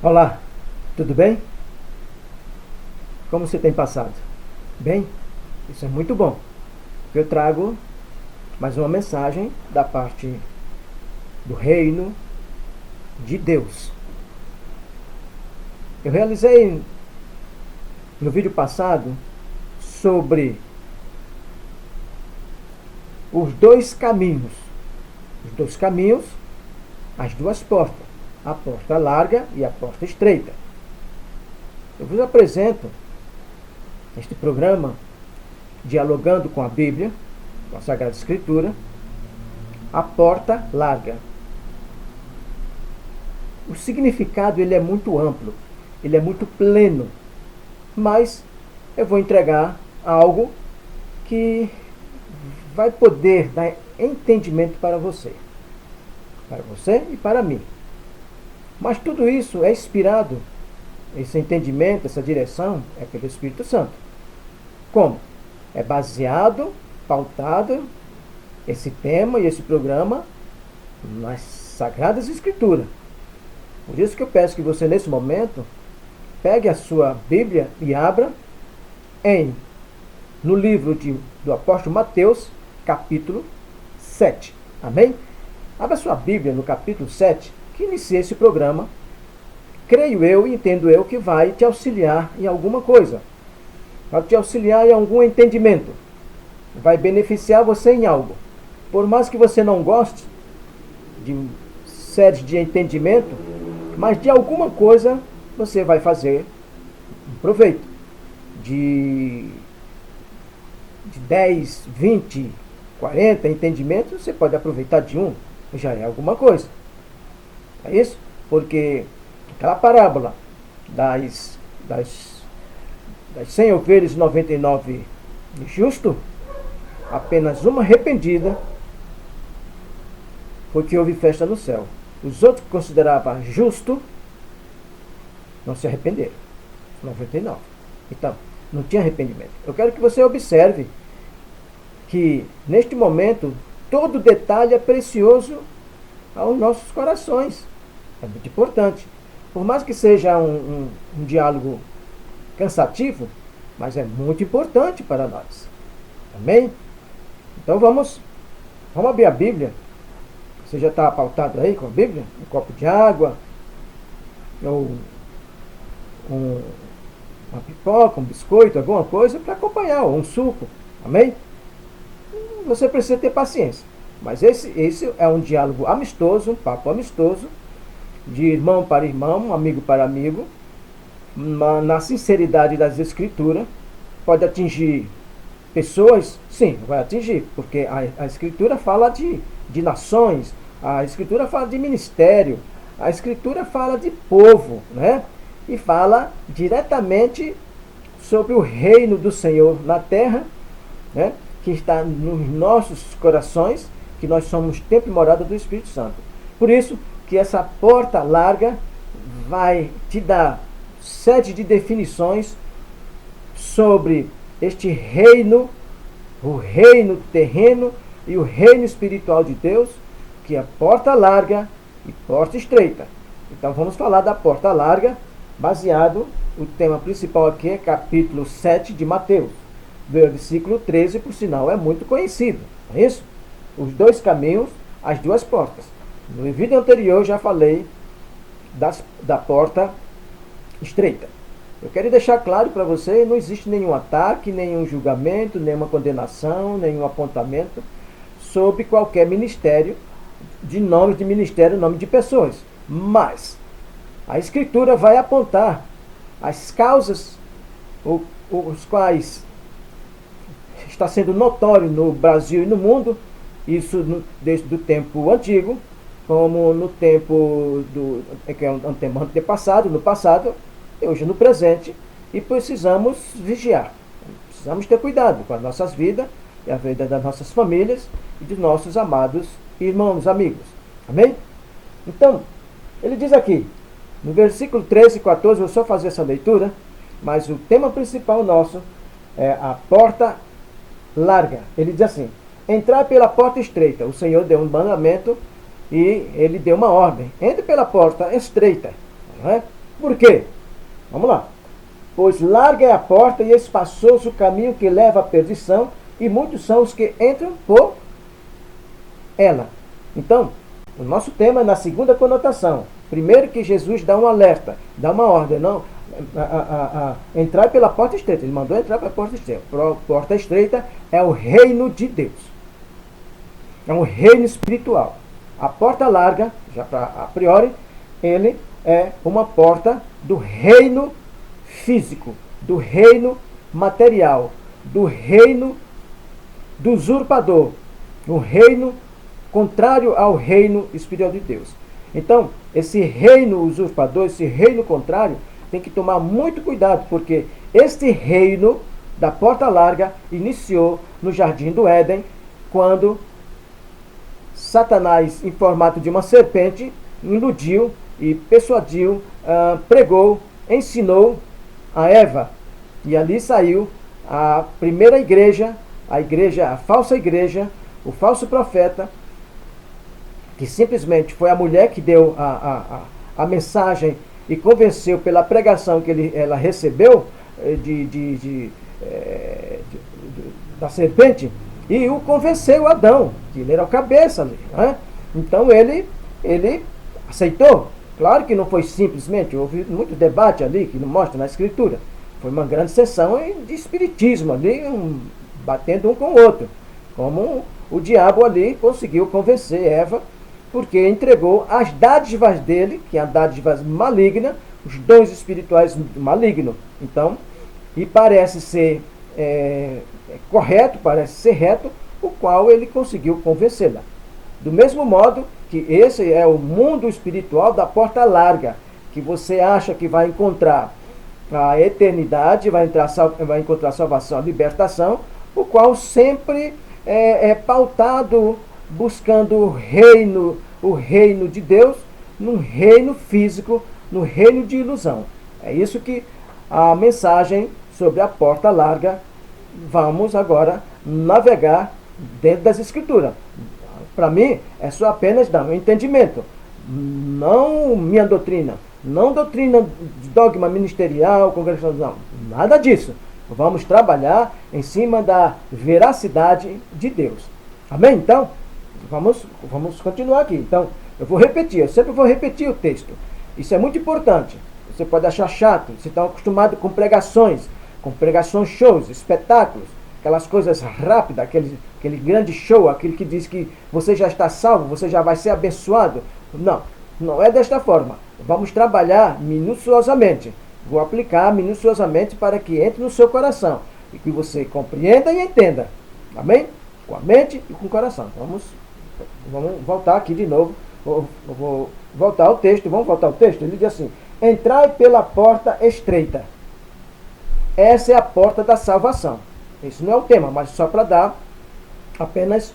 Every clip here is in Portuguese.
Olá, tudo bem? Como você tem passado? Bem? Isso é muito bom. Eu trago mais uma mensagem da parte do reino de Deus. Eu realizei no vídeo passado sobre os dois caminhos. Os dois caminhos, as duas portas. A porta larga e a porta estreita. Eu vos apresento este programa dialogando com a Bíblia, com a Sagrada Escritura, a porta larga. O significado ele é muito amplo, ele é muito pleno, mas eu vou entregar algo que vai poder dar entendimento para você e para mim. Mas tudo isso é inspirado, esse entendimento, essa direção é pelo Espírito Santo. Como? É baseado, pautado, esse tema e esse programa nas Sagradas Escrituras. Por isso que eu peço que você, nesse momento, pegue a sua Bíblia e abra no livro do apóstolo Mateus, capítulo 7. Amém? Abra sua Bíblia no capítulo 7, que inicia esse programa. Creio eu e entendo eu que vai te auxiliar em alguma coisa. Vai te auxiliar em algum entendimento. Vai beneficiar você em algo. Por mais que você não goste de séries de entendimento, mas de alguma coisa você vai fazer um proveito. De 10, 20, 40 entendimentos, você pode aproveitar de um. Já é alguma coisa. É isso? Porque aquela parábola das 100 ovelhas e 99 de justo, apenas uma arrependida foi que houve festa no céu. Os outros que consideravam justo não se arrependeram. 99. Então, não tinha arrependimento. Eu quero que você observe que, neste momento, todo detalhe é precioso aos nossos corações. É muito importante. Por mais que seja um diálogo cansativo, mas é muito importante para nós. Amém? Então vamos abrir a Bíblia. Você já está pautado aí com a Bíblia? Um copo de água, ou uma pipoca, um biscoito, alguma coisa para acompanhar, ou um suco. Amém? Você precisa ter paciência. Mas esse é um diálogo amistoso, um papo amistoso, de irmão para irmão, amigo para amigo, na sinceridade das Escrituras. Pode atingir pessoas? Sim, vai atingir, porque a Escritura fala de nações, a Escritura fala de ministério, a Escritura fala de povo, né? E fala diretamente sobre o reino do Senhor na terra, né? Que está nos nossos corações, que nós somos templo e morada do Espírito Santo. Por isso que essa porta larga vai te dar 7 de definições sobre este reino, o reino terreno e o reino espiritual de Deus, que é porta larga e porta estreita. Então vamos falar da porta larga, baseado, o tema principal aqui é capítulo 7 de Mateus, versículo 13, por sinal é muito conhecido, não é isso? Os dois caminhos, as duas portas. No vídeo anterior eu já falei da porta estreita. Eu quero deixar claro para você, não existe nenhum ataque, nenhum julgamento, nenhuma condenação, nenhum apontamento sobre qualquer ministério, de nome de ministério, nome de pessoas. Mas a Escritura vai apontar as causas os quais está sendo notório no Brasil e no mundo, isso desde o tempo antigo, como no tempo que é um tema antepassado, no passado, e hoje no presente, e precisamos vigiar. Precisamos ter cuidado com as nossas vidas, e a vida das nossas famílias e dos nossos amados irmãos, amigos. Amém? Então, ele diz aqui, no versículo 13 e 14, eu vou só fazer essa leitura, mas o tema principal nosso é a porta larga. Ele diz assim: entrar pela porta estreita. O Senhor deu um mandamento e ele deu uma ordem. Entre pela porta estreita. Não é? Por quê? Vamos lá. Pois larga é a porta e espaçoso o caminho que leva à perdição, e muitos são os que entram por ela. Então, o nosso tema é na segunda conotação. Primeiro que Jesus dá um alerta, dá uma ordem, não, entrar pela porta estreita. Ele mandou entrar pela porta estreita. A porta estreita é o reino de Deus. É um reino espiritual. A porta larga, já a priori, ele é uma porta do reino físico, do reino material, do reino do usurpador, um reino contrário ao reino espiritual de Deus. Então, esse reino usurpador, esse reino contrário, tem que tomar muito cuidado, porque este reino da porta larga iniciou no Jardim do Éden, quando Satanás, em formato de uma serpente, iludiu e persuadiu, pregou, ensinou a Eva. E ali saiu a primeira igreja, a falsa igreja, o falso profeta, que simplesmente foi a mulher que deu a mensagem e convenceu pela pregação que ela recebeu da serpente, e o convenceu Adão, que ele era o cabeça ali, né? Então ele aceitou. Claro que não foi simplesmente, houve muito debate ali, que não mostra na escritura. Foi uma grande sessão de espiritismo ali, batendo um com o outro. Como o diabo ali conseguiu convencer Eva, porque entregou as dádivas dele, que é a dádiva maligna, os dons espirituais malignos. Então, e parece ser correto, parece ser reto, o qual ele conseguiu convencê-la. Do mesmo modo que esse é o mundo espiritual da porta larga, que você acha que vai encontrar a eternidade, vai encontrar salvação, a libertação, o qual sempre é pautado buscando o reino de Deus, num reino físico, no reino de ilusão. É isso que a mensagem sobre a porta larga, vamos agora navegar dentro das Escrituras. Para mim, é só apenas dar um entendimento. Não minha doutrina. Não doutrina de dogma ministerial, congregacional. Nada disso. Vamos trabalhar em cima da veracidade de Deus. Amém? Então, vamos continuar aqui. Então, eu sempre vou repetir o texto. Isso é muito importante. Você pode achar chato, você está acostumado com pregações shows, espetáculos, aquelas coisas rápidas, aquele grande show, aquele que diz que você já está salvo, você já vai ser abençoado. Não é desta forma. Vamos trabalhar minuciosamente. Vou aplicar minuciosamente para que entre no seu coração e que você compreenda e entenda. Amém? Com a mente e com o coração. Vamos voltar aqui de novo. Vou voltar ao texto. Vamos voltar ao texto? Ele diz assim: entrai pela porta estreita. Essa é a porta da salvação. Esse não é o tema, mas só para dar apenas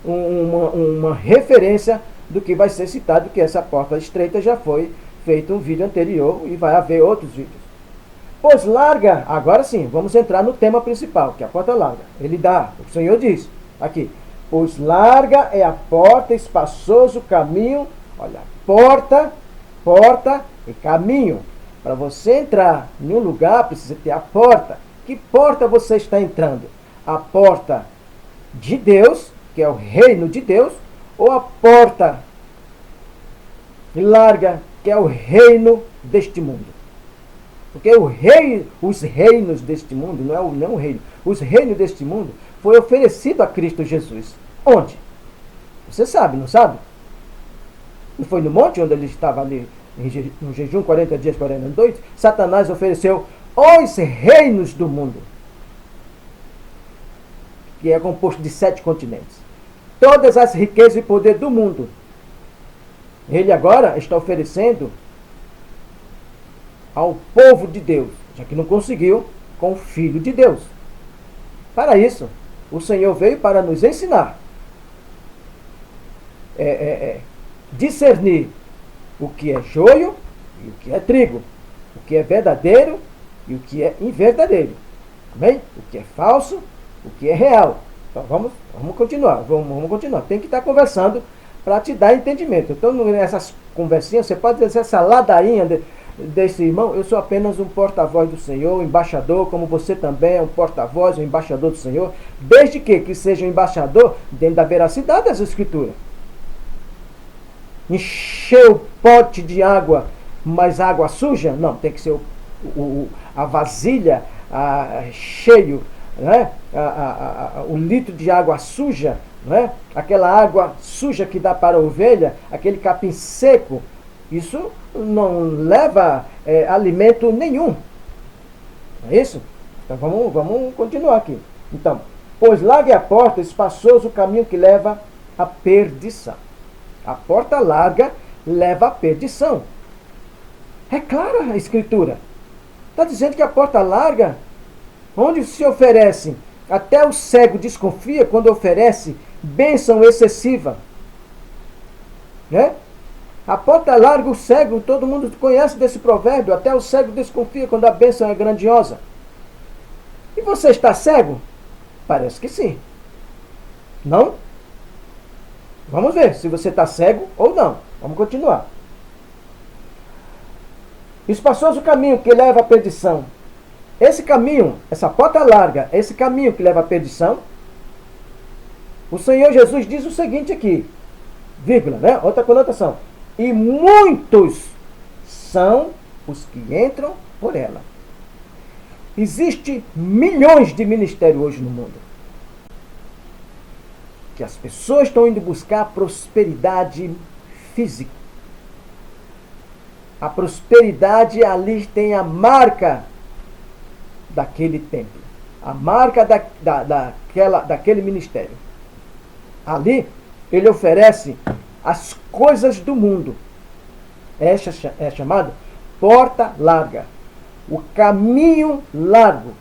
uma referência do que vai ser citado, que essa porta estreita já foi feito um vídeo anterior e vai haver outros vídeos. Pois larga, agora sim, vamos entrar no tema principal, que é a porta larga. O Senhor diz aqui: pois larga é a porta, espaçoso o caminho. Olha, porta e caminho. Para você entrar em um lugar, precisa ter a porta. Que porta você está entrando? A porta de Deus, que é o reino de Deus, ou a porta larga, que é o reino deste mundo? Porque os reinos deste mundo, não o reino, os reinos deste mundo foi oferecido a Cristo Jesus. Onde? Você sabe, não sabe? Não foi no monte onde ele estava ali, no jejum 40 dias, 40 noites? Satanás ofereceu os reinos do mundo, que é composto de 7 continentes. Todas as riquezas e poder do mundo. Ele agora está oferecendo ao povo de Deus, já que não conseguiu com o Filho de Deus. Para isso, o Senhor veio para nos ensinar discernir o que é joio e o que é trigo, o que é verdadeiro e o que é inverdadeiro. Amém? O que é falso, o que é real. Então vamos continuar. Vamos continuar. Tem que estar conversando para te dar entendimento. Então, nessas conversinhas, você pode dizer essa ladainha desse irmão, eu sou apenas um porta-voz do Senhor, um embaixador, como você também é um porta-voz, um embaixador do Senhor, desde que seja um embaixador dentro da veracidade das Escrituras. Encher o pote de água, mas água suja? Não, tem que ser a vasilha cheio, né? O litro de água suja, né? Aquela água suja que dá para a ovelha, aquele capim seco, isso não leva alimento nenhum. Não é isso? Então vamos continuar aqui. Então, pois larga é a porta, espaçoso o caminho que leva à perdição. A porta larga leva à perdição. É clara a Escritura. Está dizendo que a porta larga, onde se oferece, até o cego desconfia quando oferece bênção excessiva. Né? A porta larga, o cego, todo mundo conhece desse provérbio, até o cego desconfia quando a bênção é grandiosa. E você está cego? Parece que sim. Não? Vamos ver se você está cego ou não. Vamos continuar. Espaçoso o caminho que leva à perdição. Esse caminho, essa porta larga, esse caminho que leva à perdição, o Senhor Jesus diz o seguinte aqui, vírgula, né? Outra conotação. E muitos são os que entram por ela. Existem milhões de ministérios hoje no mundo. Que as pessoas estão indo buscar prosperidade física. A prosperidade ali tem a marca daquele templo. A marca daquele ministério. Ali, ele oferece as coisas do mundo. Essa é chamada porta larga. O caminho largo.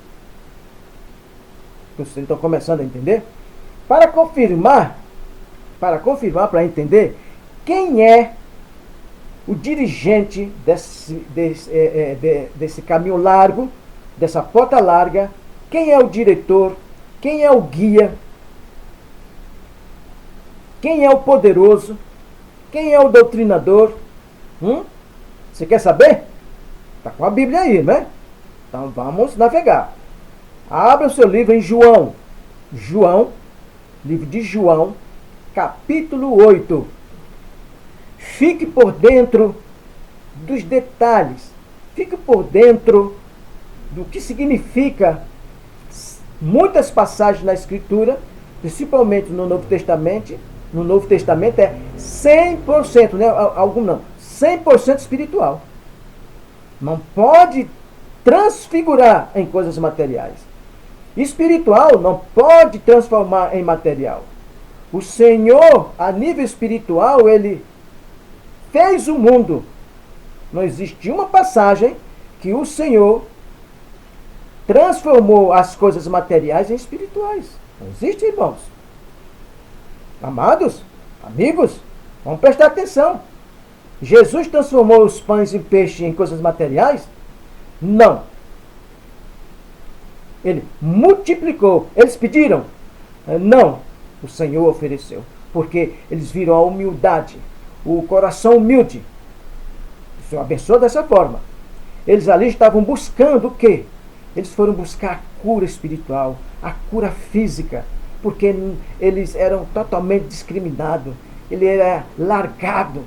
Vocês estão começando a entender? Para confirmar, para entender quem é o dirigente desse caminho largo, dessa porta larga, quem é o diretor, quem é o guia, quem é o poderoso, quem é o doutrinador. Você quer saber? Está com a Bíblia aí, né? Então vamos navegar. Abra o seu livro em João. Livro de João, capítulo 8. Fique por dentro dos detalhes. Fique por dentro do que significa muitas passagens na Escritura, principalmente no Novo Testamento. No Novo Testamento é 100%, né? Algum não, 100% espiritual. Não pode transfigurar em coisas materiais. Espiritual não pode transformar em material. O Senhor, a nível espiritual, Ele fez o mundo. Não existe uma passagem que o Senhor transformou as coisas materiais em espirituais. Não existe, irmãos. Amados, amigos, vamos prestar atenção. Jesus transformou os pães e peixe em coisas materiais? Não. Ele multiplicou. Eles pediram? Não. O Senhor ofereceu. Porque eles viram a humildade, o coração humilde. O Senhor abençoou dessa forma. Eles ali estavam buscando o quê? Eles foram buscar a cura espiritual, a cura física, porque eles eram totalmente discriminados. Ele era largado.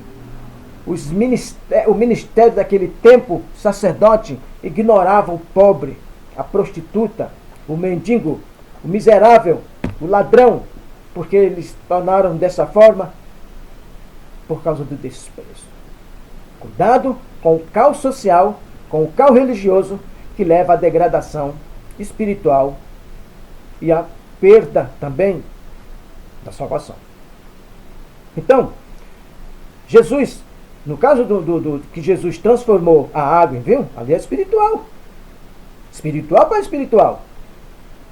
O ministério daquele tempo, o sacerdote, ignorava o pobre, a prostituta, o mendigo, o miserável, o ladrão, porque eles tornaram dessa forma por causa do desprezo. Cuidado com o caos social, com o caos religioso, que leva à degradação espiritual e à perda também da salvação. Então, Jesus, no caso do que Jesus transformou a água em vinho, ali é espiritual. Espiritual para espiritual.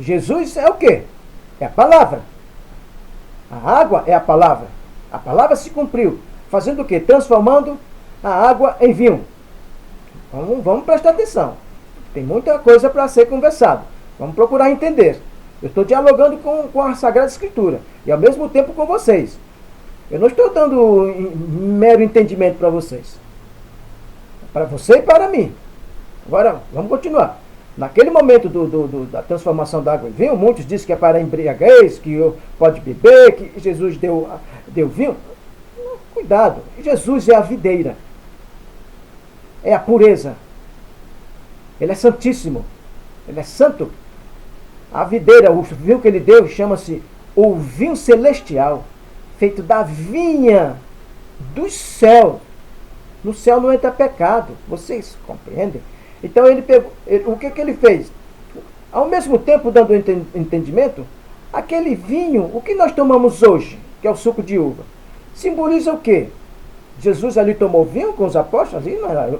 Jesus é o quê? É a palavra. A água é a palavra. A palavra se cumpriu. Fazendo o quê? Transformando a água em vinho. Vamos prestar atenção. Tem muita coisa para ser conversado. Vamos procurar entender. Eu estou dialogando com a Sagrada Escritura. E ao mesmo tempo com vocês. Eu não estou dando mero entendimento para vocês. Para você e para mim. Agora, vamos continuar. Naquele momento da transformação da água em vinho, muitos dizem que é para embriaguez, que pode beber, que Jesus deu vinho. Cuidado, Jesus é a videira. É a pureza. Ele é santíssimo. Ele é santo. A videira, o vinho que ele deu, chama-se o vinho celestial, feito da vinha do céu. No céu não entra pecado. Vocês compreendem? Então ele pegou. O que ele fez? Ao mesmo tempo, dando entendimento, aquele vinho, o que nós tomamos hoje, que é o suco de uva, simboliza o quê? Jesus ali tomou vinho com os apóstolos? Ali não era,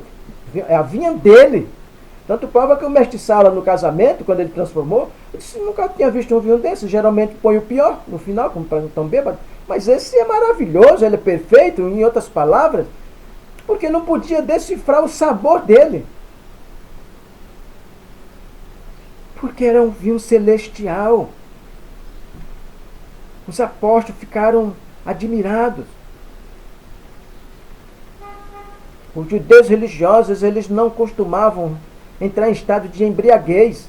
é a vinha dele. Tanto prova que o mestre Sala, no casamento, quando ele transformou, ele disse, nunca tinha visto um vinho desse. Geralmente põe o pior no final, como para não tão bêbado. Mas esse é maravilhoso, ele é perfeito, em outras palavras, porque não podia decifrar o sabor dele. Porque era um vinho celestial. Os apóstolos ficaram admirados. Os judeus religiosos, eles não costumavam entrar em estado de embriaguez.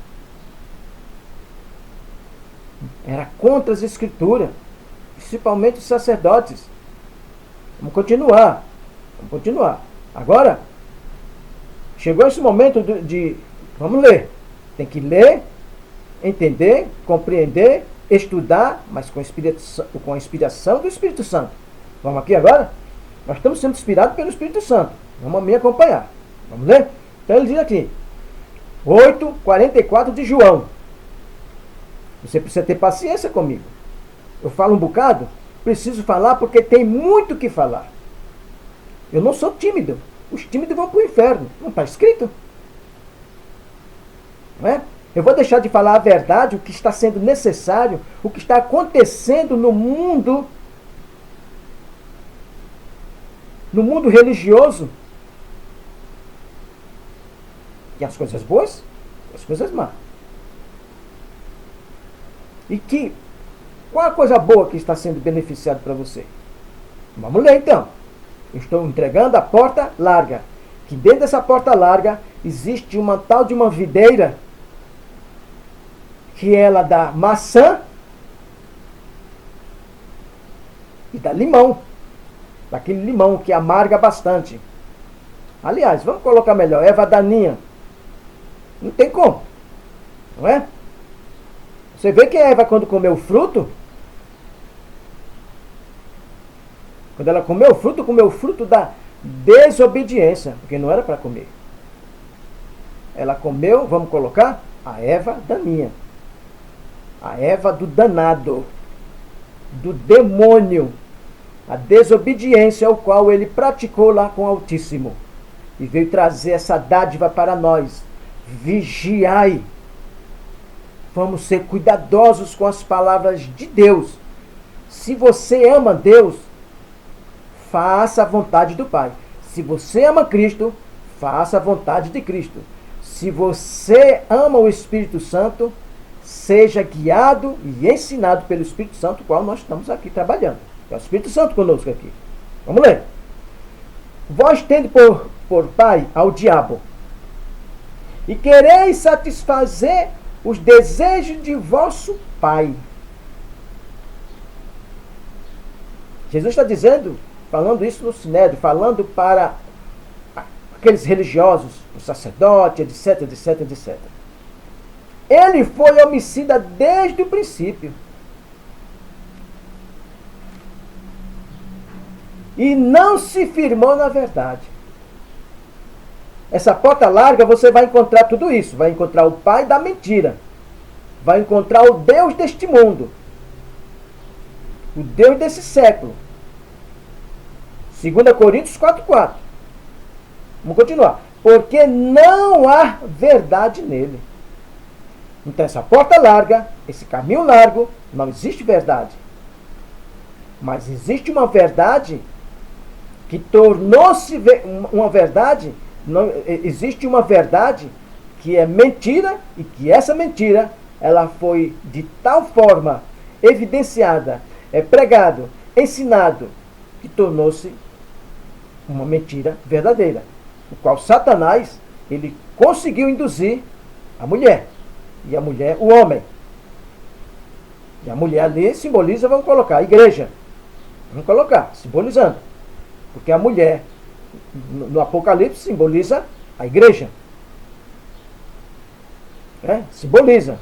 Era contra as escrituras, principalmente os sacerdotes. Vamos continuar. Agora, chegou esse momento de vamos ler. Tem que ler, entender, compreender, estudar, mas com a inspiração do Espírito Santo. Vamos aqui agora? Nós estamos sendo inspirados pelo Espírito Santo. Vamos me acompanhar. Vamos ler? Então ele diz aqui, 8:44 de João. Você precisa ter paciência comigo. Eu falo um bocado, preciso falar porque tem muito o que falar. Eu não sou tímido. Os tímidos vão para o inferno. Não está escrito? Não é? Eu vou deixar de falar a verdade, o que está sendo necessário, o que está acontecendo no mundo religioso. E as coisas boas e as coisas más. E qual a coisa boa que está sendo beneficiada para você? Vamos ler então. Eu estou entregando a porta larga. Que dentro dessa porta larga existe uma tal de uma videira que ela dá maçã e dá limão. Daquele limão que amarga bastante. Aliás, vamos colocar melhor, erva daninha. Não tem como. Não é? Você vê que a Eva, quando comeu o fruto, quando ela comeu o fruto da desobediência, porque não era para comer. Ela comeu, vamos colocar, a erva daninha. A erva do danado, do demônio, a desobediência ao qual ele praticou lá com o Altíssimo. E veio trazer essa dádiva para nós. Vigiai. Vamos ser cuidadosos com as palavras de Deus. Se você ama Deus, faça a vontade do Pai. Se você ama Cristo, faça a vontade de Cristo. Se você ama o Espírito Santo, seja guiado e ensinado pelo Espírito Santo, qual nós estamos aqui trabalhando. É o Espírito Santo conosco aqui. Vamos ler. Vós tende por pai ao diabo, e quereis satisfazer os desejos de vosso pai. Jesus está dizendo, falando isso no Sinédrio, falando para aqueles religiosos, os sacerdotes, etc. Ele foi homicida desde o princípio. E não se firmou na verdade. Essa porta larga você vai encontrar tudo isso. Vai encontrar o pai da mentira. Vai encontrar o Deus deste mundo. O Deus desse século. 2 Coríntios 4:4. Vamos continuar. Porque não há verdade nele. Então essa porta larga, esse caminho largo, não existe verdade. Mas existe uma verdade que tornou-se uma verdade. Não, existe uma verdade que é mentira, e que essa mentira ela foi de tal forma evidenciada, pregado, ensinado, que tornou-se uma mentira verdadeira. o qual Satanás, ele conseguiu induzir a mulher, e a mulher o homem. E a mulher ali simboliza, vamos colocar, a igreja. Vamos colocar, simbolizando. Porque a mulher, no Apocalipse, simboliza a igreja. Simboliza.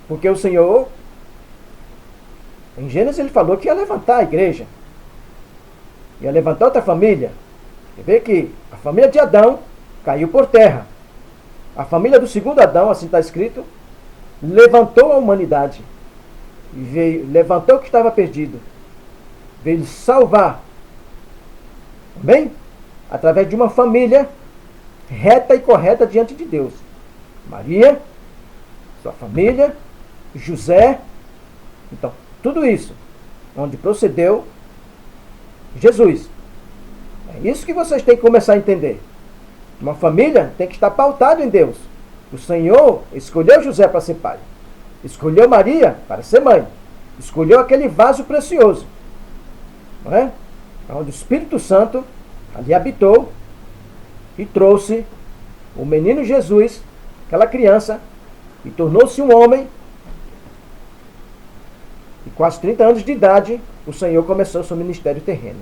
Porque o Senhor, em Gênesis, ele falou que ia levantar a igreja. Ia levantar outra família. Você vê que a família de Adão caiu por terra. A família do segundo Adão, assim está escrito, levantou a humanidade. E levantou o que estava perdido. Veio salvar. Amém? Através de uma família reta e correta diante de Deus. Maria, sua família, José. Então, tudo isso, onde procedeu Jesus. É isso que vocês têm que começar a entender. Uma família tem que estar pautada em Deus. O Senhor escolheu José para ser pai. Escolheu Maria para ser mãe. Escolheu aquele vaso precioso. Não é? Onde o Espírito Santo ali habitou e trouxe o menino Jesus, aquela criança, e tornou-se um homem. E com as 30 anos de idade, o Senhor começou o seu ministério terreno.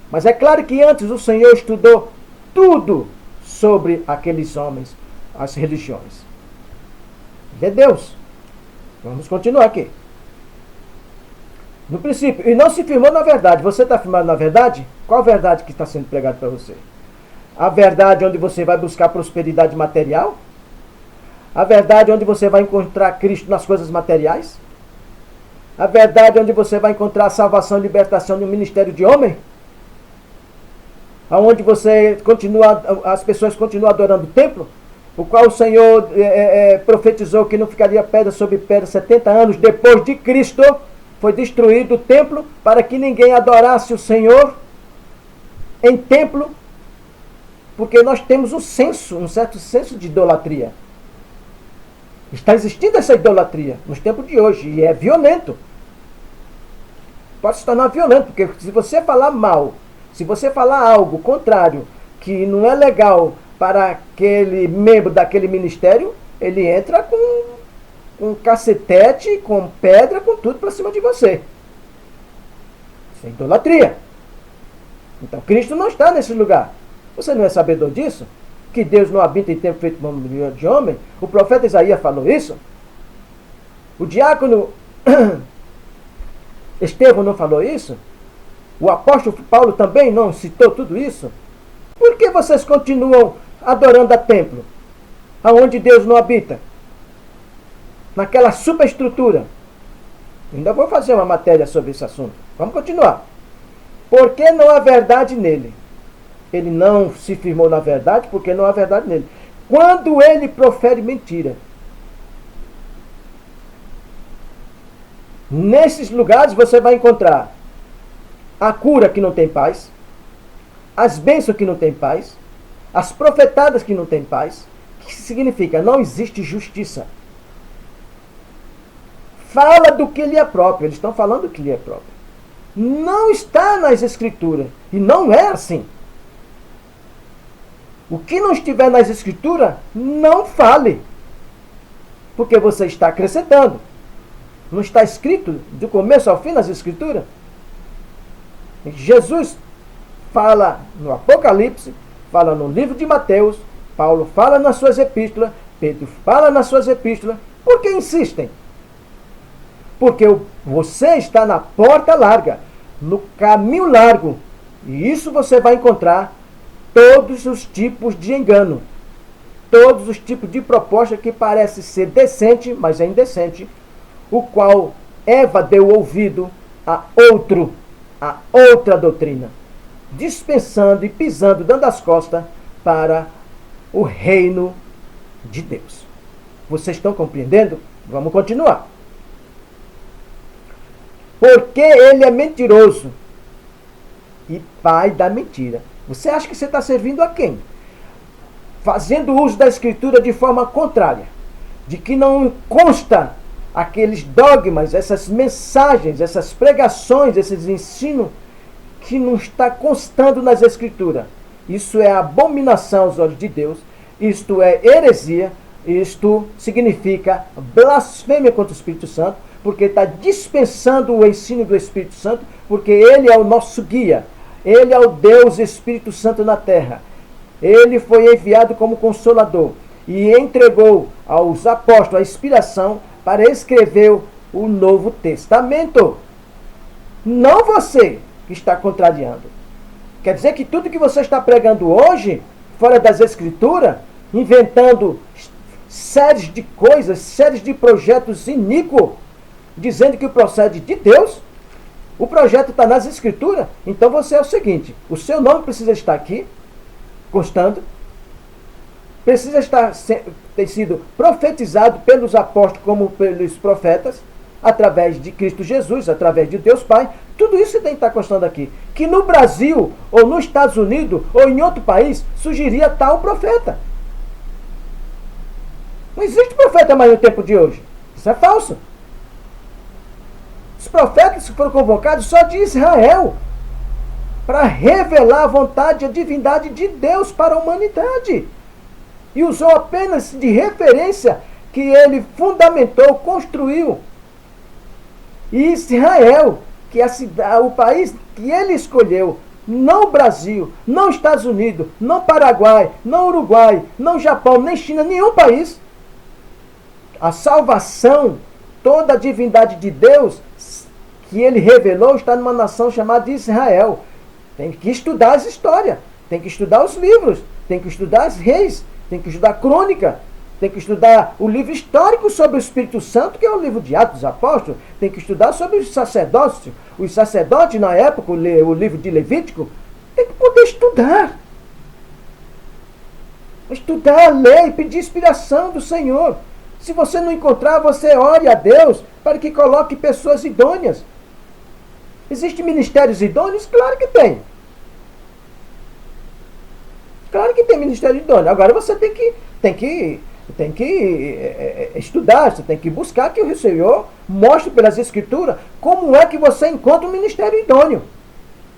Mas é claro que antes o Senhor estudou tudo sobre aqueles homens, as religiões. Ele é Deus. Vamos continuar aqui. No princípio, e não se firmou na verdade. Você está firmado na verdade? Qual verdade que está sendo pregada para você? A verdade onde você vai buscar prosperidade material? A verdade onde você vai encontrar Cristo nas coisas materiais? A verdade onde você vai encontrar a salvação e libertação no ministério de homem? Aonde as pessoas continuam adorando o templo, o qual o Senhor profetizou que não ficaria pedra sobre pedra 70 anos depois de Cristo, foi destruído o templo para que ninguém adorasse o Senhor em templo, porque nós temos um certo senso de idolatria. Está existindo essa idolatria nos tempos de hoje e é violento. Pode se tornar violento, porque se você falar mal, se você falar algo contrário, que não é legal para aquele membro daquele ministério, ele entra com um cacetete, com pedra, com tudo para cima de você. Isso é idolatria. Então Cristo não está nesse lugar. Você não é sabedor disso? Que Deus não habita em tempo feito como de homem? O profeta Isaías falou isso. O diácono Estevão não falou isso? O apóstolo Paulo também não citou tudo isso? Por que vocês continuam adorando a templo, aonde Deus não habita? Naquela superestrutura. Ainda vou fazer uma matéria sobre esse assunto. Vamos continuar. Por que não há verdade nele? Ele não se firmou na verdade porque não há verdade nele. Quando ele profere mentira, nesses lugares você vai encontrar a cura que não tem paz, as bênçãos que não tem paz, as profetadas que não tem paz. O que significa? Não existe justiça. Fala do que lhe é próprio. Eles estão falando do que lhe é próprio. Não está nas Escrituras. E não é assim. O que não estiver nas Escrituras, não fale. Porque você está acrescentando. Não está escrito do começo ao fim nas Escrituras? Jesus fala no Apocalipse, fala no livro de Mateus, Paulo fala nas suas epístolas, Pedro fala nas suas epístolas. Por que insistem? Porque você está na porta larga, no caminho largo. E isso você vai encontrar todos os tipos de engano. Todos os tipos de proposta que parece ser decente, mas é indecente. O qual Eva deu ouvido a outra doutrina. Dispensando e pisando, dando as costas para o reino de Deus. Vocês estão compreendendo? Vamos continuar. Porque ele é mentiroso e pai da mentira. Você acha que você está servindo a quem? Fazendo uso da Escritura de forma contrária. De que não consta aqueles dogmas, essas mensagens, essas pregações, esses ensinos que não está constando nas Escrituras. Isso é abominação aos olhos de Deus. Isto é heresia. Isto significa blasfêmia contra o Espírito Santo, porque está dispensando o ensino do Espírito Santo, porque ele é o nosso guia. Ele é o Deus Espírito Santo na terra. Ele foi enviado como consolador e entregou aos apóstolos a inspiração para escrever o Novo Testamento. Não você que está contrariando. Quer dizer que tudo que você está pregando hoje, fora das Escrituras, inventando séries de coisas, séries de projetos iníquos, dizendo que procede de Deus, o projeto está nas Escrituras, então você é o seguinte, o seu nome precisa estar aqui, constando, precisa ter sido profetizado pelos apóstolos como pelos profetas, através de Cristo Jesus, através de Deus Pai, tudo isso tem que estar constando aqui. Que no Brasil, ou nos Estados Unidos, ou em outro país, surgiria tal profeta. Não existe profeta mais no tempo de hoje. Isso é falso. Os profetas foram convocados só de Israel, para revelar a vontade e a divindade de Deus para a humanidade. E usou apenas de referência que ele fundamentou, construiu. E Israel, que é o país que ele escolheu, não o Brasil, não os Estados Unidos, não Paraguai, não Uruguai, não Japão, nem China, nenhum país. A salvação, toda a divindade de Deus que ele revelou está numa nação chamada Israel. Tem que estudar as histórias, tem que estudar os livros, tem que estudar os reis, tem que estudar a crônica, tem que estudar o livro histórico sobre o Espírito Santo, que é o livro de Atos dos Apóstolos, tem que estudar sobre os sacerdotes. Os sacerdotes, na época, o livro de Levítico, tem que poder estudar. Estudar, ler e pedir inspiração do Senhor. Se você não encontrar, você ore a Deus para que coloque pessoas idôneas. Existem ministérios idôneos? Claro que tem. Claro que tem ministério idôneo. Agora você tem que estudar, você tem que buscar que o Senhor mostre pelas Escrituras como é que você encontra um ministério idôneo.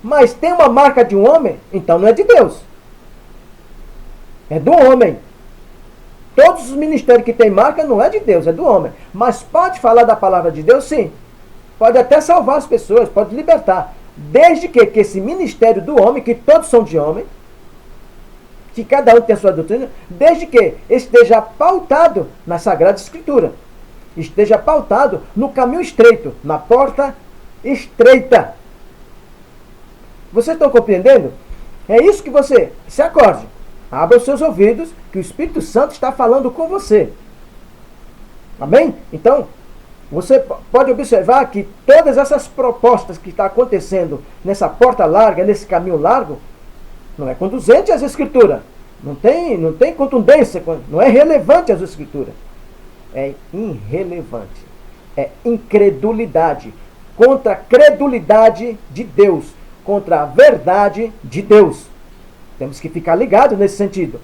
Mas tem uma marca de um homem, então não é de Deus. É do homem. Todos os ministérios que tem marca não é de Deus, é do homem. Mas pode falar da palavra de Deus, sim. Pode até salvar as pessoas, pode libertar. Desde que esse ministério do homem, que todos são de homem, que cada um tem a sua doutrina, desde que esteja pautado na Sagrada Escritura, esteja pautado no caminho estreito, na porta estreita. Vocês estão compreendendo? É isso que você se acorde. Abra os seus ouvidos, que o Espírito Santo está falando com você. Amém? Então, você pode observar que todas essas propostas que estão acontecendo nessa porta larga, nesse caminho largo, não é conduzente às Escrituras. Não tem contundência, não é relevante às Escrituras. É irrelevante. É incredulidade. Contra a credulidade de Deus. Contra a verdade de Deus. Temos que ficar ligados nesse sentido.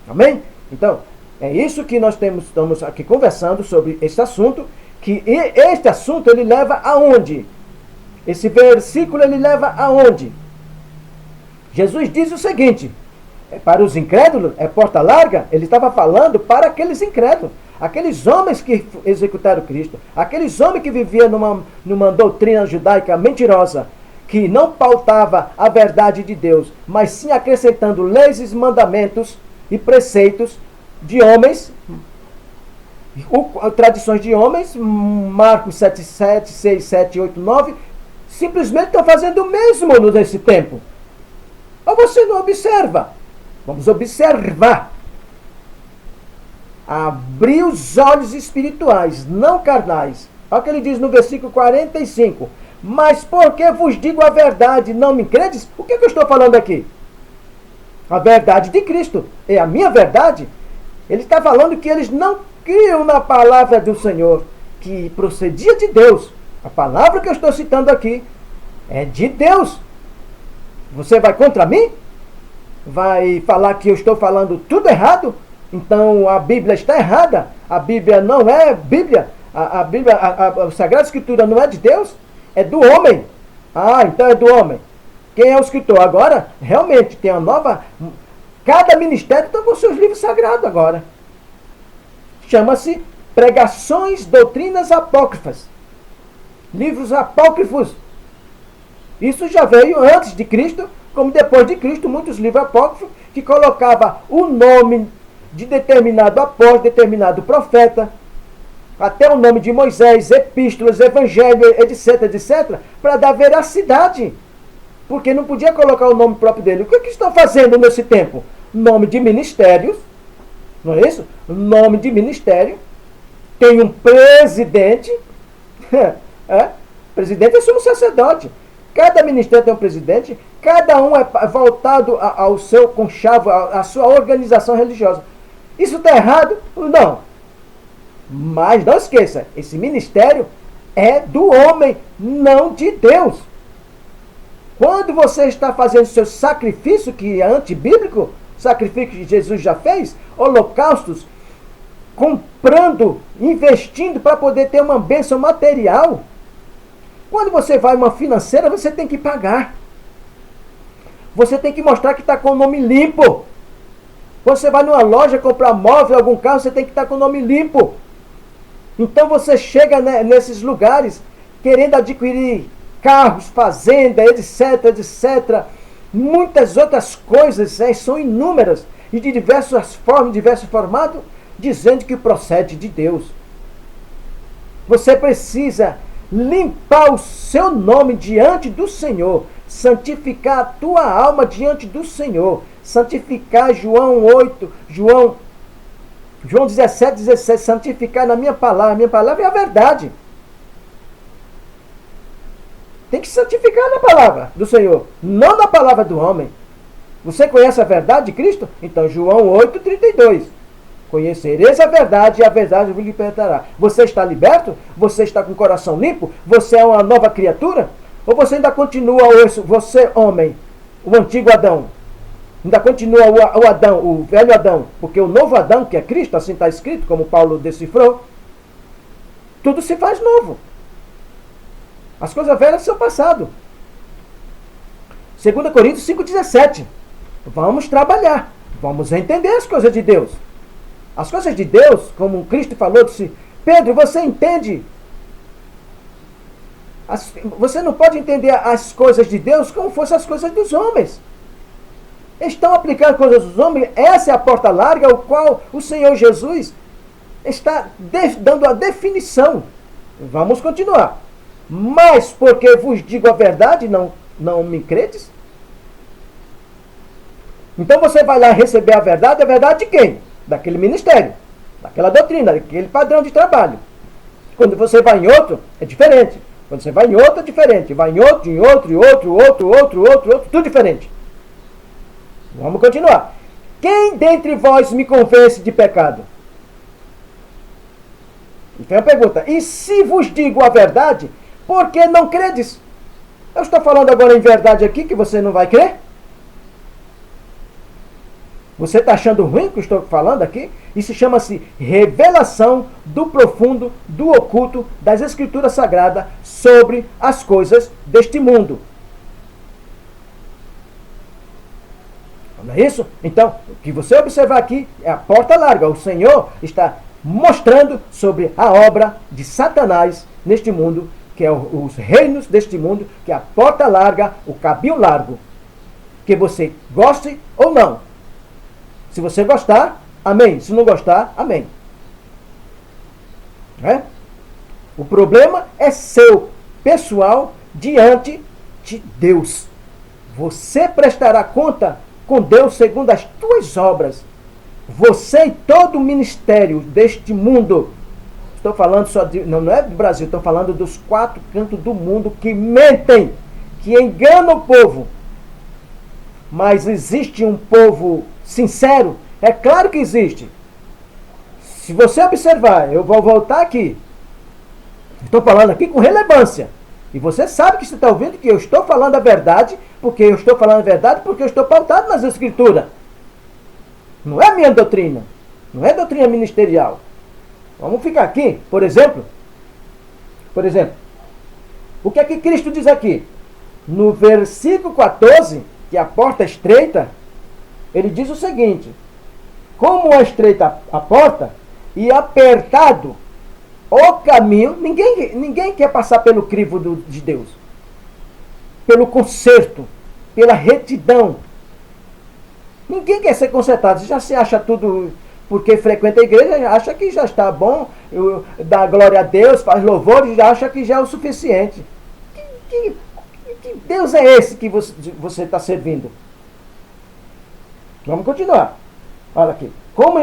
Amém? Então, é isso que nós estamos aqui conversando sobre este assunto. Que este assunto ele leva aonde? Esse versículo ele leva aonde? Jesus diz o seguinte, para os incrédulos, é porta larga, ele estava falando para aqueles incrédulos, aqueles homens que executaram Cristo, aqueles homens que viviam numa doutrina judaica mentirosa, que não pautava a verdade de Deus, mas sim acrescentando leis e mandamentos e preceitos de homens, tradições de homens, Marcos 7, 6, 7, 8, 9, simplesmente estão fazendo o mesmo nesse tempo. Ou você não observa? Vamos observar. Abrir os olhos espirituais, não carnais. Olha o que ele diz no versículo 45. Mas porque vos digo a verdade, não me credes? O que eu estou falando aqui? A verdade de Cristo. É a minha verdade. Ele está falando que eles não criam na palavra do Senhor, que procedia de Deus. A palavra que eu estou citando aqui é de Deus. Você vai contra mim? Vai falar que eu estou falando tudo errado? Então a Bíblia está errada? A Bíblia não é Bíblia? A Sagrada Escritura não é de Deus? É do homem. Ah, então é do homem. Quem é o escritor? Agora, realmente, tem uma nova... Cada ministério está com seus livros sagrados agora. Chama-se Pregações, Doutrinas Apócrifas. Livros apócrifos. Isso já veio antes de Cristo, como depois de Cristo, muitos livros apócrifos que colocava o nome de determinado apóstolo, determinado profeta, até o nome de Moisés, epístolas, evangelho, etc, etc, para dar veracidade. Porque não podia colocar o nome próprio dele. O que estão fazendo nesse tempo? Nome de ministérios, não é isso? Nome de ministério. Tem um presidente. Presidente é sumo sacerdote. Cada ministério tem um presidente. Cada um é voltado ao seu conchavo, à sua organização religiosa. Isso está errado? Não. Mas não esqueça, esse ministério é do homem, não de Deus. Quando você está fazendo seu sacrifício, que é antibíblico, sacrifício que Jesus já fez, holocaustos, comprando, investindo para poder ter uma bênção material. Quando você vai a uma financeira, você tem que pagar. Você tem que mostrar que está com o nome limpo. Quando você vai numa loja comprar móvel, algum carro, você tem que estar com o nome limpo. Então você chega nesses lugares querendo adquirir carros, fazenda, etc, etc. Muitas outras coisas, são inúmeras e de diversas formas, diversos formatos, dizendo que procede de Deus. Você precisa limpar o seu nome diante do Senhor, santificar a tua alma diante do Senhor, santificar João 17, 17, santificar na minha palavra é a verdade. Tem que santificar na palavra do Senhor, não na palavra do homem. Você conhece a verdade de Cristo? Então, João 8, 32. Conhecereis a verdade e a verdade vos libertará. Você está liberto? Você está com o coração limpo? Você é uma nova criatura? Ou você ainda continua você, homem, o antigo Adão? Ainda continua o Adão, o velho Adão? Porque o novo Adão, que é Cristo, assim está escrito, como Paulo decifrou, tudo se faz novo. As coisas velhas são passado. 2 Coríntios 5,17. Vamos trabalhar. Vamos entender as coisas de Deus. As coisas de Deus, como Cristo falou, disse: Pedro, você entende? Você não pode entender as coisas de Deus como fossem as coisas dos homens. Estão aplicando coisas dos homens. Essa é a porta larga, ao qual o Senhor Jesus está dando a definição. Vamos continuar. Mas porque vos digo a verdade, não me credes? Então você vai lá receber a verdade de quem? Daquele ministério, daquela doutrina, daquele padrão de trabalho. Quando você vai em outro, é diferente. Quando você vai em outro, é diferente. Vai em outro, outro, tudo diferente. Vamos continuar. Quem dentre vós me convence de pecado? Então a pergunta: e se vos digo a verdade, por que não credes? Eu estou falando agora em verdade aqui, que você não vai crer? Você está achando ruim o que eu estou falando aqui? Isso chama-se revelação do profundo, do oculto, das Escrituras Sagradas sobre as coisas deste mundo. Não é isso? Então, o que você observar aqui é a porta larga. O Senhor está mostrando sobre a obra de Satanás neste mundo, que é os reinos deste mundo, que é a porta larga, o caminho largo. Que você goste ou não. Se você gostar, amém. Se não gostar, amém. O problema é seu, pessoal, diante de Deus. Você prestará conta com Deus segundo as tuas obras. Você e todo o ministério deste mundo. Estou falando só não é do Brasil, estou falando dos 4 cantos do mundo que mentem, que enganam o povo. Mas existe um povo sincero? É claro que existe. Se você observar, eu vou voltar aqui. Estou falando aqui com relevância. E você sabe que você está ouvindo que eu estou falando a verdade, porque eu estou pautado nas Escrituras. Não é minha doutrina. Não é doutrina ministerial. Vamos ficar aqui, por exemplo. O que é que Cristo diz aqui? No versículo 14, que é a porta estreita, ele diz o seguinte: como é estreita a porta e apertado o caminho, ninguém quer passar pelo crivo de Deus, pelo conserto, pela retidão. Ninguém quer ser consertado. Você já se acha tudo, porque frequenta a igreja, acha que já está bom, dá glória a Deus, faz louvor e já acha que já é o suficiente. Que Deus é esse que você está servindo? Vamos continuar. Olha aqui. Como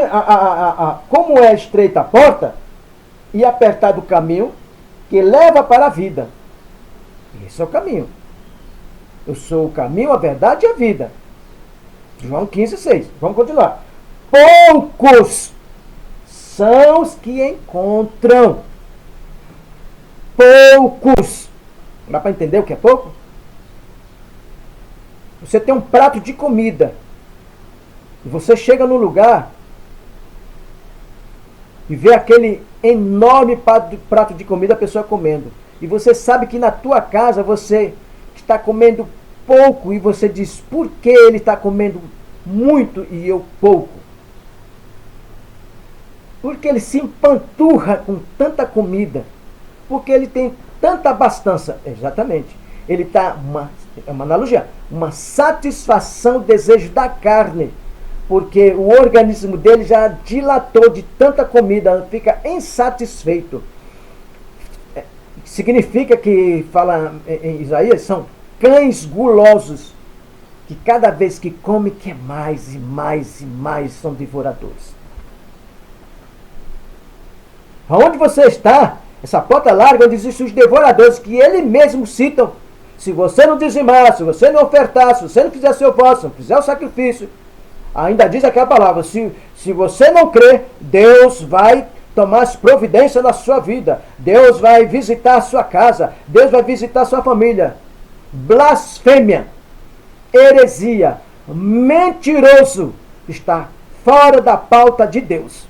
é estreita a porta e apertado o caminho que leva para a vida. Esse é o caminho. Eu sou o caminho, a verdade e a vida. João 15,6. Vamos continuar. Poucos são os que encontram. Poucos. Dá para entender o que é pouco? Você tem um prato de comida. E você chega no lugar e vê aquele enorme prato de comida, a pessoa comendo. E você sabe que na tua casa você está comendo pouco e você diz: por que ele está comendo muito e eu pouco? Porque ele se empanturra com tanta comida. Porque ele tem tanta abastança. Exatamente. Ele está, é uma analogia, uma satisfação, desejo da carne. Porque o organismo dele já dilatou de tanta comida, fica insatisfeito. Significa que, fala em Isaías, são cães gulosos, que cada vez que come, quer mais e mais e mais, são devoradores. Aonde você está, essa porta larga onde existem os devoradores, que ele mesmo citam: se você não dizimar, se você não ofertar, se você não fizer seu voto, se não fizer o sacrifício, ainda diz aquela palavra: se você não crer, Deus vai tomar as providências na sua vida. Deus vai visitar a sua casa. Deus vai visitar a sua família. Blasfêmia, heresia, mentiroso, está fora da pauta de Deus.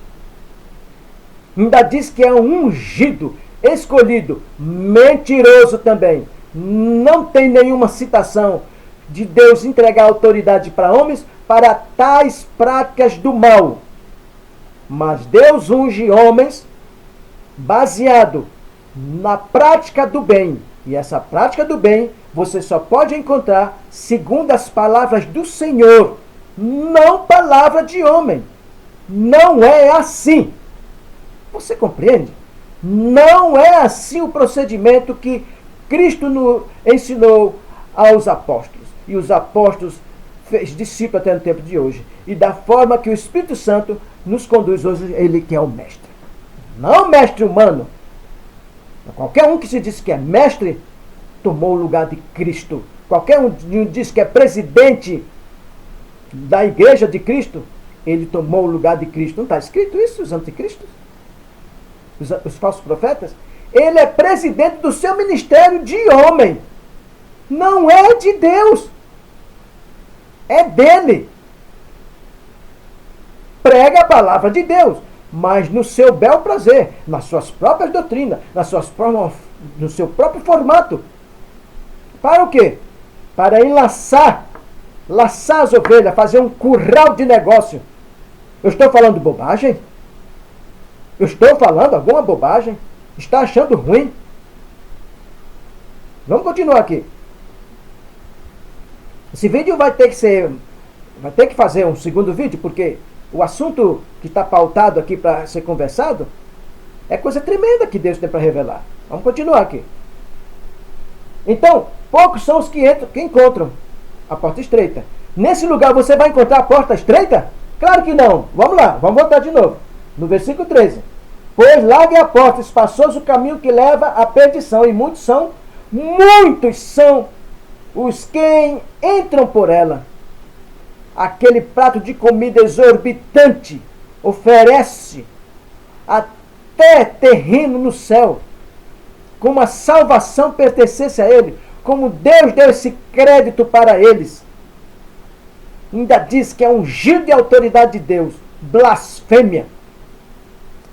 Ainda diz que é um ungido, escolhido, mentiroso também. Não tem nenhuma citação de Deus entregar autoridade para homens para tais práticas do mal. Mas Deus unge homens baseado na prática do bem. E essa prática do bem você só pode encontrar segundo as palavras do Senhor, não palavra de homem. Não é assim. Você compreende? Não é assim o procedimento que Cristo ensinou aos apóstolos. E os apóstolos fez discípulo até no tempo de hoje. E da forma que o Espírito Santo nos conduz hoje, ele que é o mestre. Não mestre humano. Qualquer um que se diz que é mestre, tomou o lugar de Cristo. Qualquer um que diz que é presidente da igreja de Cristo, ele tomou o lugar de Cristo. Não está escrito isso, os anticristos? Os falsos profetas? Ele é presidente do seu ministério de homem. Não é de Deus. É dele. Prega a palavra de Deus, mas no seu bel prazer, nas suas próprias doutrinas, no seu próprio formato. Para o quê? Para laçar as ovelhas, fazer um curral de negócio. Eu estou falando bobagem? Eu estou falando alguma bobagem? Está achando ruim? Vamos continuar aqui. Esse vídeo vai ter que fazer um segundo vídeo, porque o assunto que está pautado aqui para ser conversado é coisa tremenda que Deus tem para revelar. Vamos continuar aqui. Então, poucos são os que encontram a porta estreita. Nesse lugar você vai encontrar a porta estreita? Claro que não. Vamos lá, vamos voltar de novo. No versículo 13. Pois larga é a porta, espaçoso o caminho que leva à perdição, e muitos são os que entram por ela. Aquele prato de comida exorbitante oferece até terreno no céu, como a salvação pertencesse a ele, como Deus deu esse crédito para eles. Ainda diz que é ungido de autoridade de Deus. Blasfêmia.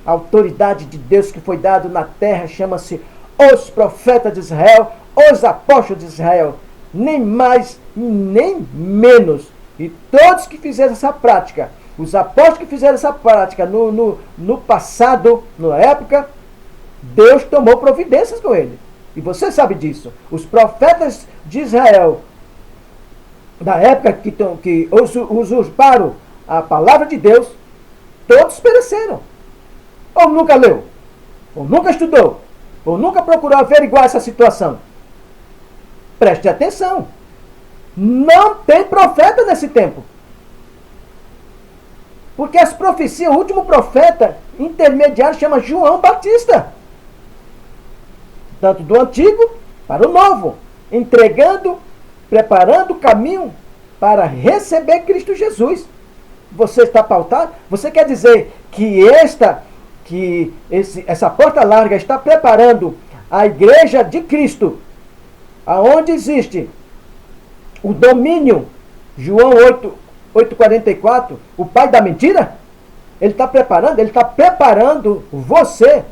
A autoridade de Deus que foi dado na terra chama-se os profetas de Israel, os apóstolos de Israel. nem mais nem menos. E todos que fizeram essa prática, os apóstolos que fizeram essa prática no passado, na época, Deus tomou providências com ele. E você sabe disso. Os profetas de Israel, da época que usurparam a palavra de Deus, todos pereceram. Ou nunca leu, ou nunca estudou, ou nunca procurou averiguar essa situação. Preste atenção. Não tem profeta nesse tempo. Porque as profecias, o último profeta intermediário chama João Batista. Tanto do antigo para o novo. Entregando, preparando o caminho para receber Cristo Jesus. Você está pautado? Você quer dizer que essa porta larga está preparando a igreja de Cristo, aonde existe o domínio, João 8,44, o pai da mentira? Ele está preparando você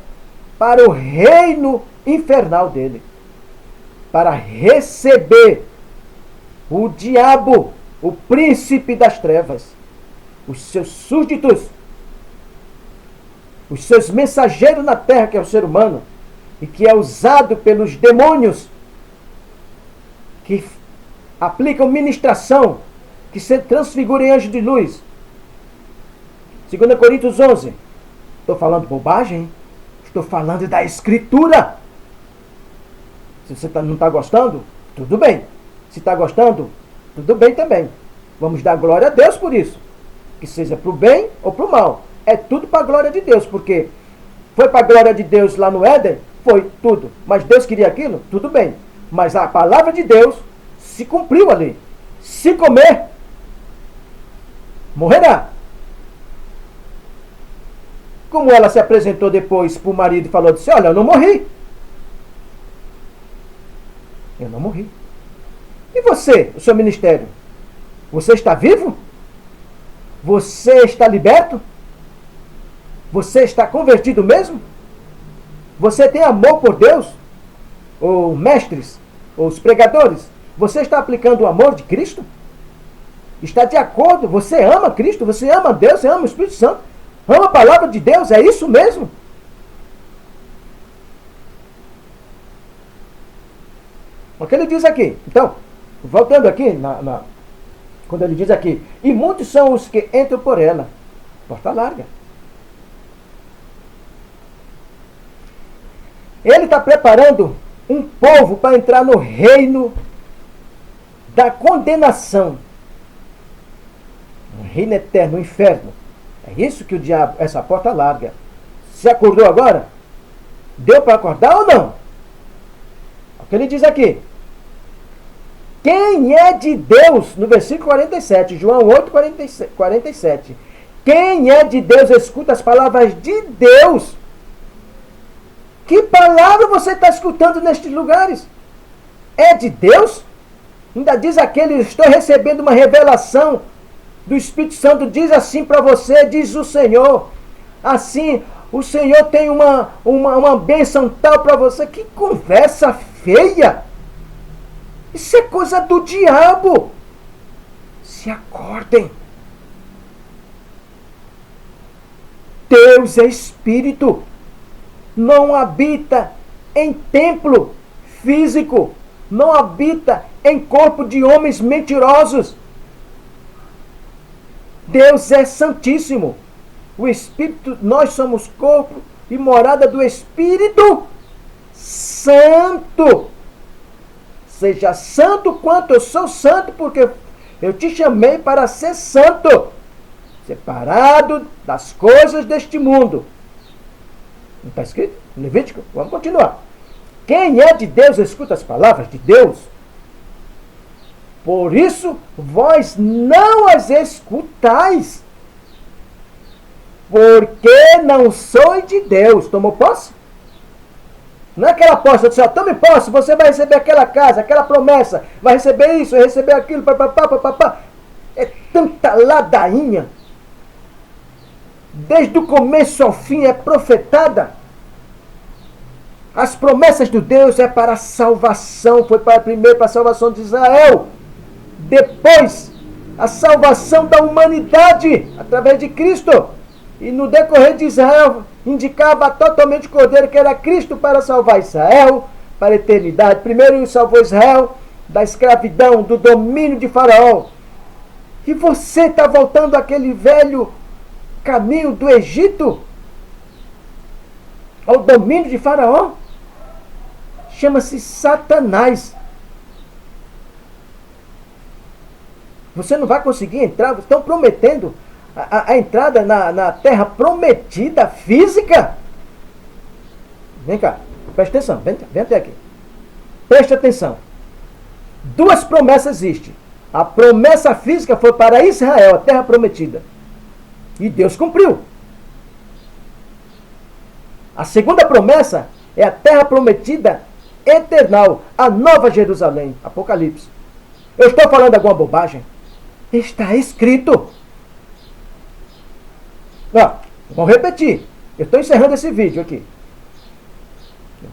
para o reino infernal dele, para receber o diabo, o príncipe das trevas, os seus súditos, os seus mensageiros na terra, que é o ser humano, e que é usado pelos demônios, que aplicam ministração, que se transfigura em anjo de luz. 2 Coríntios 11. Estou falando bobagem, hein? Estou falando da Escritura. Se você não está gostando, tudo bem. Se está gostando, tudo bem também. Vamos dar glória a Deus por isso. Que seja para o bem ou para o mal. É tudo para a glória de Deus, porque foi para a glória de Deus lá no Éden? Foi tudo. Mas Deus queria aquilo? Tudo bem. Mas a palavra de Deus se cumpriu ali. Se comer, morrerá. Como ela se apresentou depois para o marido e falou, disse, olha, eu não morri. Eu não morri. E você, o seu ministério? Você está vivo? Você está liberto? Você está convertido mesmo? Você tem amor por Deus? Ou mestres? Ou os pregadores? Você está aplicando o amor de Cristo? Está de acordo? Você ama Cristo? Você ama Deus? Você ama o Espírito Santo? Ama a palavra de Deus? É isso mesmo? O que ele diz aqui? Então, voltando aqui, quando ele diz aqui, e muitos são os que entram por ela. Porta larga. Ele está preparando um povo para entrar no reino da condenação. Um reino eterno, um inferno. É isso que o diabo, essa porta larga. Se acordou agora? Deu para acordar ou não? O que ele diz aqui? Quem é de Deus, no versículo 47, João 8, 47. Quem é de Deus, escuta as palavras de Deus. Que palavra você está escutando nestes lugares? É de Deus? Ainda diz aquele, estou recebendo uma revelação do Espírito Santo, diz assim para você, diz o Senhor. Assim, o Senhor tem uma bênção tal para você. Que conversa feia! Isso é coisa do diabo. Se acordem. Deus é Espírito. Não habita em templo físico. Não habita em corpo de homens mentirosos. Deus é santíssimo. O Espírito, nós somos corpo e morada do Espírito Santo. Seja santo quanto eu sou santo, porque eu te chamei para ser santo, separado das coisas deste mundo. Não está escrito? Levítico? Vamos continuar. Quem é de Deus, escuta as palavras de Deus. Por isso, vós não as escutais, porque não sois de Deus. Tomou posse? Não é aquela posse, eu disse, tome posse, você vai receber aquela casa, aquela promessa, vai receber isso, vai receber aquilo, papapá. É tanta ladainha. Desde o começo ao fim é profetada. As promessas de Deus é para a salvação. Foi primeiro para a salvação de Israel. Depois, a salvação da humanidade através de Cristo. E no decorrer de Israel, indicava totalmente o Cordeiro, que era Cristo, para salvar Israel para a eternidade. Primeiro ele salvou Israel da escravidão, do domínio de Faraó. E você está voltando àquele velho caminho do Egito? Ao domínio de Faraó? Chama-se Satanás. Você não vai conseguir entrar. Estão prometendo a entrada na terra prometida física. Vem cá, preste atenção. Vem até aqui. Preste atenção. Duas promessas existem. A promessa física foi para Israel, a terra prometida. E Deus cumpriu. A segunda promessa é a terra prometida eternal, a nova Jerusalém. Apocalipse. Eu estou falando alguma bobagem? Está escrito. Vamos repetir. Eu estou encerrando esse vídeo aqui.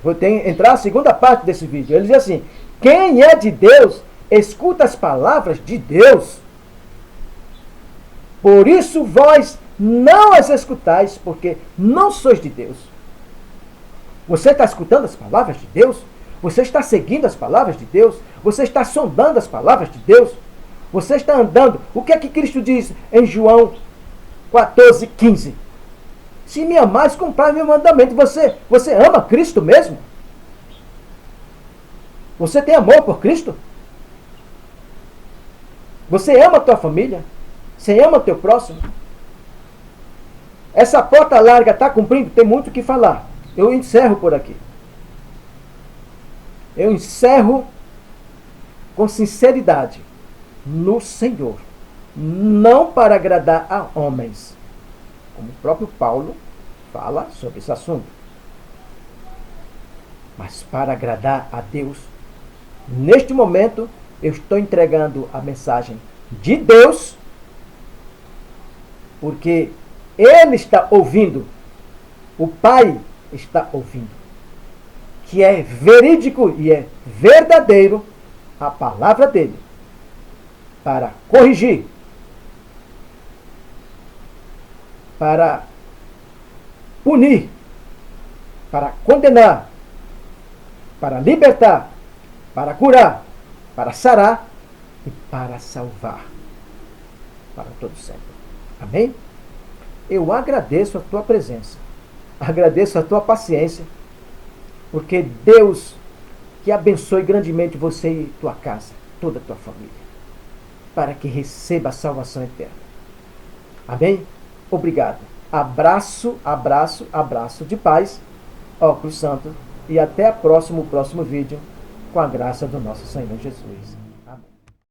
Vou entrar a segunda parte desse vídeo. Ele diz assim: quem é de Deus, escuta as palavras de Deus. Por isso vós não as escutais, porque não sois de Deus. Você está escutando as palavras de Deus? Você está seguindo as palavras de Deus? Você está sondando as palavras de Deus? Você está andando? O que é que Cristo diz em João 14:15? Se me amais, cumprai meu mandamento. Você ama Cristo mesmo? Você tem amor por Cristo? Você ama a tua família? Você ama o teu próximo? Essa porta larga está cumprindo? Tem muito o que falar. Eu encerro por aqui. Eu encerro com sinceridade no Senhor. Não para agradar a homens, como o próprio Paulo fala sobre esse assunto, mas para agradar a Deus. Neste momento, eu estou entregando a mensagem de Deus, porque Ele está ouvindo, o Pai está ouvindo, que é verídico e é verdadeiro a palavra dele, para corrigir, para punir, para condenar, para libertar, para curar, para sarar e para salvar para todo sempre. Amém? Eu agradeço a tua presença, agradeço a tua paciência, porque Deus que abençoe grandemente você e tua casa, toda a tua família, para que receba a salvação eterna. Amém? Obrigado. Abraço, abraço, abraço de paz, óculos santo, e até o próximo vídeo, com a graça do nosso Senhor Jesus.